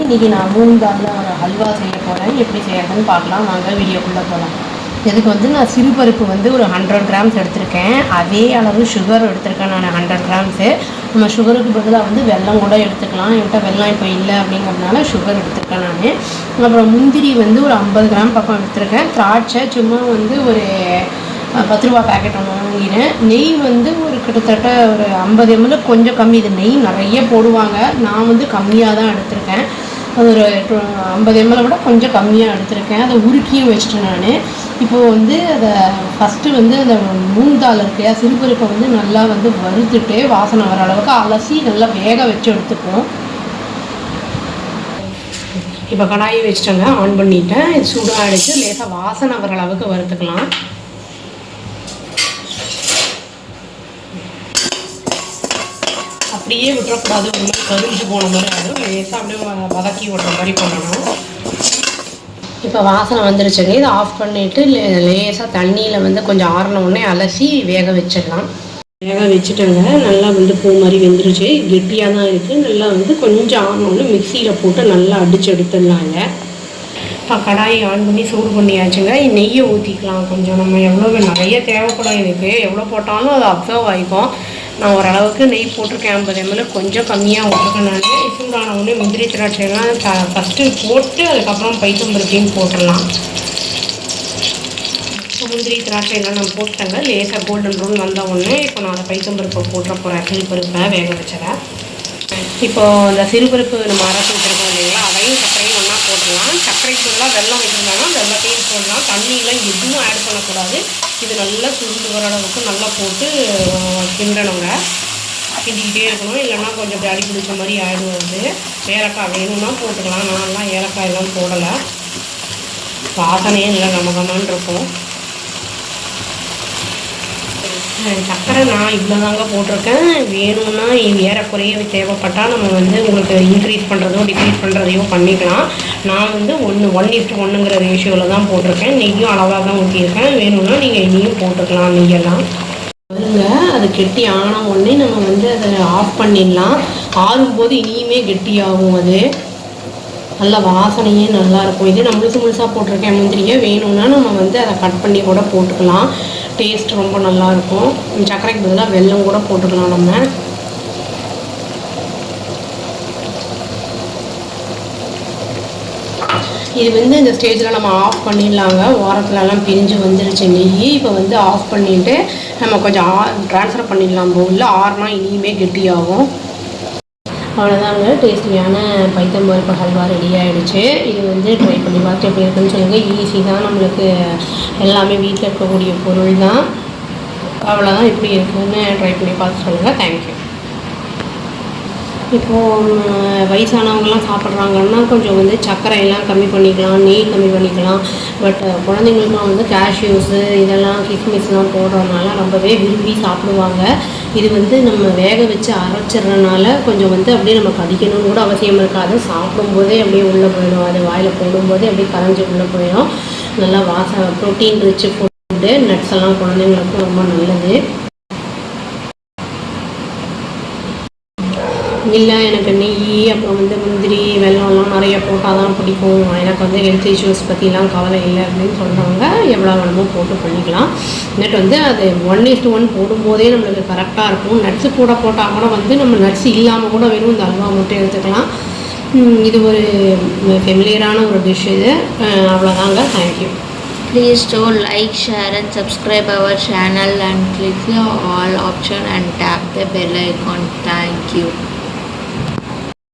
இன்றைக்கி நான் மூணு தாளில் ஒரு ஹல்வா செய்ய போகிறேன். எப்படி செய்யறதுன்னு பார்க்கலாம். வாங்க வீடியோக்குள்ளே போகலாம். இதுக்கு வந்து நான் சிறுபருப்பு வந்து ஒரு 100 கிராம்ஸ் எடுத்திருக்கேன். அதே அளவு சுகர் எடுத்திருக்கேன் நான் 100 கிராம்ஸு. நம்ம சுகருக்கு பதிலாக வந்து வெல்லம் கூட எடுத்துக்கலாம். என்கிட்ட வெல்லம் இப்போ இல்லை அப்படிங்கிறதுனால சுகர் எடுத்திருக்கேன் நான். அப்புறம் முந்திரி வந்து ஒரு 50 கிராம் பக்கம் எடுத்திருக்கேன். திராட்சை சும்மா வந்து ஒரு 10 ரூபா பேக்கெட் ஒன்று வாங்கினேன். நெய் வந்து ஒரு கிட்டத்தட்ட ஒரு 50 ml கொஞ்சம் கம்மி. இது நெய் நிறைய போடுவாங்க, நான் வந்து கம்மியாக தான் எடுத்திருக்கேன். அது ஒரு 50 ml விட கொஞ்சம் கம்மியாக எடுத்திருக்கேன். அதை உருக்கியும் வச்சுட்டேன் நான். இப்போது வந்து அதை ஃபஸ்ட்டு வந்து அந்த மூங் தால் இருக்கு சிறுபருப்பை வந்து நல்லா வந்து வறுத்துட்டு வாசனை வர அளவுக்கு அலசி நல்லா வேக வச்சு எடுத்துப்போம். இப்போ கடாயை வச்சுட்டேங்க, ஆன் பண்ணிவிட்டேன். இது சூடாக அடித்து லேசாக வாசனை வர அளவுக்கு வறுத்துக்கலாம். அப்படியே விட்டுறக்கூடாது, ஒரு மாதிரி கரிஞ்சு போன மாதிரி ஆகிடும். லேசாக அப்படியே வதக்கி விடுற மாதிரி பண்ணணும். இப்போ வாசனை வந்துருச்சுங்க. இதை ஆஃப் பண்ணிவிட்டு லேசாக தண்ணியில் வந்து கொஞ்சம் ஆறின உடனே அலசி வேக வச்சிடலாம். வேக வச்சுட்டேங்க, நல்லா வந்து பூ மாதிரி வெந்துருச்சு. கெட்டியாக தான் இருக்குது. நல்லா வந்து கொஞ்சம் ஆறினோன்னு மிக்சியில் போட்டு நல்லா அடித்து எடுத்துடலாங்க. இப்போ கடாயை ஆன் பண்ணி சூடு பண்ணியாச்சுங்க. நெய்யை ஊற்றிக்கலாம் கொஞ்சம். நம்ம எவ்வளோ நிறைய தேவைப்படும் இதுக்கு, எவ்வளோ போட்டாலும் அது அப்சர்வ் ஆகிக்கும். நான் ஓரளவுக்கு நெய் போட்டிருக்கேன், 50 ml கொஞ்சம் கம்மியாக விட்டுருக்கேன் நான். சூடான உடனே முந்திரி திராட்சைலாம் ஃபஸ்ட்டு போட்டு அதுக்கப்புறம் பைத்தம்பருப்பையும் போட்டுடலாம். முந்திரி திராட்சையெல்லாம் நான் போட்டேங்க. லேசாக கோல்டன் ப்ரௌன் வந்த உடனே இப்போ நான் அதை பைத்தம்பருப்பை போட்டுற போகிறேன். சிறுபருப்பை வேக வச்சுறேன். இப்போது அந்த சிறுபருப்பு நம்ம அரைச்சி வச்சுருக்கோம் இல்லைங்களா, அதையும் சர்க்கரையும் ஒன்றா போட்டுடலாம். சர்க்கரைக்கு பதிலாக வெல்லம் வச்சுருந்தாங்கன்னா வெள்ளத்தையும் போடலாம். தண்ணியெலாம் எதுவும் ஆட் பண்ணக்கூடாது. இது நல்லா சுருண்டு வர அளவுக்கு நல்லா போட்டு கிண்டணுங்க. கிண்டிக்கிட்டே இருக்கணும், இல்லைன்னா கொஞ்சம் அப்படி அடி பிடிச்ச மாதிரி ஆகிடும். அது ஏலக்காய் வேணும்னா போட்டுக்கலாம். நான்லாம் ஏலக்காயெல்லாம் போடலை. வாசனையே இல்லை கமகமான்னு இருக்கும். சர்க்கரை நான் இவ்வளோ தாங்க போட்டிருக்கேன். வேணும்னா ஏறக்குறைய தேவைப்பட்டால் நம்ம வந்து உங்களுக்கு இன்க்ரீஸ் பண்ணுறதோ டிக்ரீஸ் பண்ணுறதையோ பண்ணிக்கலாம். நான் வந்து 1:1ங்கிற ரேஷியோவில் தான் போட்டிருக்கேன். நெய்யும் அளவாக தான் ஊற்றியிருக்கேன். வேணும்னா நீங்கள் நெய்யும் போட்டுக்கலாம். நெய்யெல்லாம் பாருங்க. அது கெட்டி ஆன உடனே நம்ம வந்து அதை ஆஃப் பண்ணிடலாம். ஆறும்போது இனியுமே கெட்டியாகும். அது நல்ல வாசனையே நல்லாயிருக்கும். இது நான் முழுசாக போட்டிருக்கேன் முந்திரியை. வேணும்னா நம்ம வந்து அதை கட் பண்ணி கூட போட்டுக்கலாம். டேஸ்ட் ரொம்ப நல்லாயிருக்கும். சர்க்கரைக்கு பதிலாக வெல்லம் கூட போட்டுக்கலாம் நம்ம. இது வந்து இந்த ஸ்டேஜில் நம்ம ஆஃப் பண்ணிடலாங்க. ஓரத்துலலாம் பிரிஞ்சு வந்துருச்சு நெய். இப்போ வந்து ஆஃப் பண்ணிவிட்டு நம்ம கொஞ்சம் ட்ரான்ஸ்ஃபர் பண்ணிடலாம் பவுலில். ஆறுனா இனியுமே கெட்டியாகும். அவ்வளோதாங்க, டேஸ்டியான பைத்தம்பருப்பு ஹல்வா ரெடி ஆகிடுச்சு. இது வந்து ட்ரை பண்ணி பார்த்து எப்படி இருக்குன்னு சொல்லுங்கள். ஈஸி தான், நம்மளுக்கு எல்லாமே வீட்டில் இருக்கக்கூடிய பொருள் தான். அவ்வளோதான், எப்படி இருக்குதுன்னு ட்ரை பண்ணி பார்த்து சொல்லுங்கள். தேங்க்யூ. இப்போது வயசானவங்களாம் சாப்பிட்றாங்கன்னா கொஞ்சம் வந்து சர்க்கரையெல்லாம் கம்மி பண்ணிக்கலாம், நெய் கம்மி பண்ணிக்கலாம். பட் குழந்தைங்களுக்குலாம் வந்து கேஷ்யூஸு இதெல்லாம் கிஸ்மிஸ்லாம் போடுறதுனால ரொம்பவே விரும்பி சாப்பிடுவாங்க. இது வந்து நம்ம வேக வச்சு அரைச்சிட்றதுனால கொஞ்சம் வந்து அப்படியே நம்ம கடிக்கணும்னு கூட அவசியம் இருக்காது. சாப்பிடும்போதே அப்படியே உள்ளே போயிடும். அது வாயில் போடும்போதே அப்படியே கரைஞ்சி உள்ளே போயிடும். நல்லா ப்ரோட்டீன் ரிச் ஃபுட்டு. நட்ஸ் எல்லாம் குழந்தைங்களுக்கு ரொம்ப நல்லது. இல்லை எனக்கு நெய் அப்புறம் வந்து முந்திரி வெல்லம்லாம் நிறைய போட்டால் தான் பிடிக்கும், எனக்கு வந்து ஹெல்த் இஷ்யூஸ் பற்றிலாம் கவலை இல்லை அப்படின்னு சொல்கிறவங்க எவ்வளோ வேணுமோ போட்டு பண்ணிக்கலாம். நெட் வந்து அது 1:1 போடும்போதே நம்மளுக்கு கரெக்டாக இருக்கும். நட்ஸு கூட போட்டால் கூட வந்து நம்ம நட்ஸ் இல்லாமல் கூட வெறும் இந்த அல்வா மட்டும் எடுத்துக்கலாம். இது ஒரு ஃபெமிலியரான ஒரு டிஷ். இது அவ்வளோதாங்க. Thank you. Please do like, share and subscribe our channel and click the all option and tap the bell icon. Thank you.